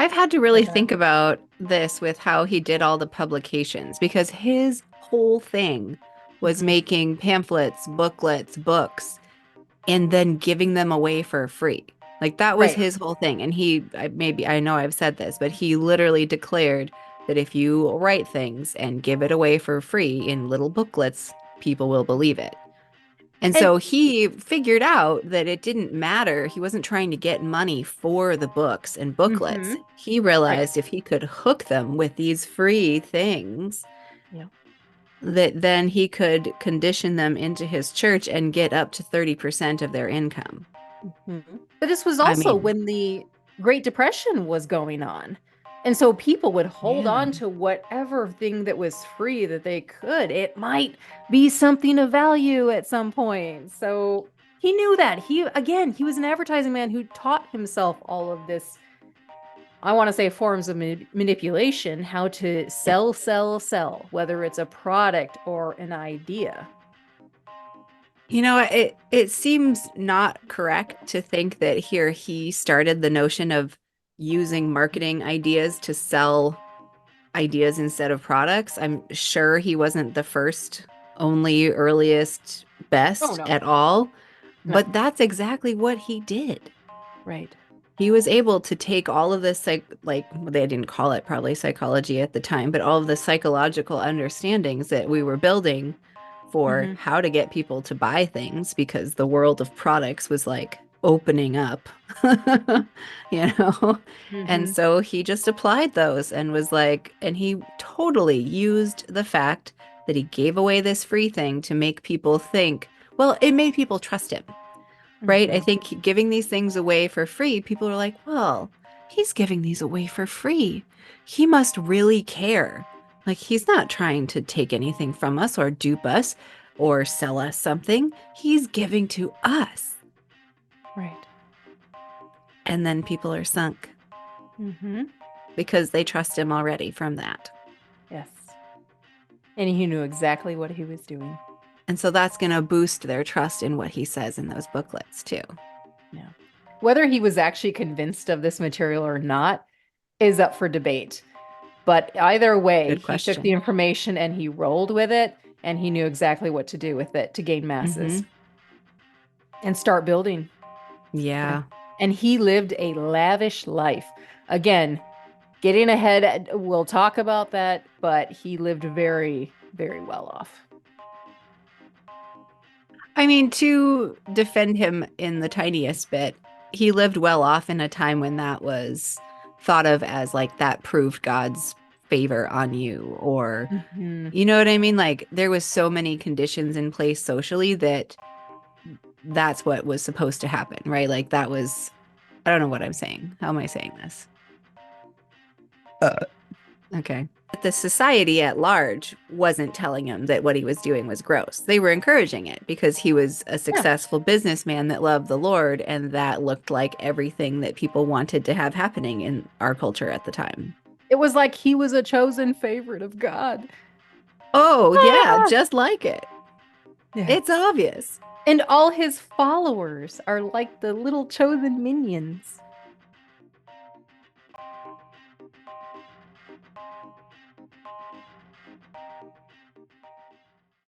I've had to really Like that. think about this with how he did all the publications because his whole thing was Hmm. making pamphlets, booklets, books, and then giving them away for free. Like that was Right. his whole thing. And maybe I know I've said this, but he literally declared that if you write things and give it away for free in little booklets, people will believe it. And And so he figured out that it didn't matter. He wasn't trying to get money for the books and booklets. hmm He right. realized if he could hook them with these free things, Yeah. that then he could condition them into his church and get up to 30% of their income. Mhm. But this was I also mean, when the Great Depression was going on. And so people would hold yeah. on to whatever thing that was free that they could. It might be something of value at some point. So he knew that. He was an advertising man who taught himself all of this, I want to say forms of manipulation, how to Yeah. sell, sell, sell, whether it's a product or an idea. It seems not correct to think that here he started the notion of using marketing ideas to sell ideas instead of products. I'm sure he wasn't the first, only, earliest, Oh, best no. at all, No. but that's exactly what he did. Right. He was able to take all of this they didn't call it probably psychology at the time, but all of the psychological understandings that we were building for Hmm. how to get people to buy things because the world of products was like opening up, you know? And Hmm. so he just applied those and was like, and he totally used the fact that he gave away this free thing to make people think, well, it made people trust him, right? I Hmm. think giving these things away for free, people are like, well, he's giving these away for free. He must really care. Like, he's not trying to take anything from us or dupe us or sell us something. He's giving to us. Right. And then people are sunk Hmm. because they trust him already from that. Yes. And he knew exactly what he was doing. And so that's going to boost their trust in what he says in those booklets, too. Yeah. Whether he was actually convinced of this material or not is up for debate. But either way, Good he took the question. information and he rolled with it, and he knew exactly what to do with it to gain masses Hmm. and start building. Yeah. Yeah. And he lived a lavish life. Again, getting ahead, we'll talk about that, but he lived very, very well off. I mean, to defend him in the tiniest bit, he lived well off in a time when that was thought of as like that proved God's favor on you, or Hmm. you know what I mean? Like there was so many conditions in place socially that that's what was supposed to happen, right? Like that was, I don't know what I'm saying. How am I saying this? Okay. But the society at large wasn't telling him that what he was doing was gross. They were encouraging it because he was a Yeah. successful businessman that loved the Lord, and that looked like everything that people wanted to have happening in our culture at the time. It was like he was a chosen favorite of God. Oh, yeah, Ah! just like it. Yes. It's obvious. And all his followers are like the little chosen minions.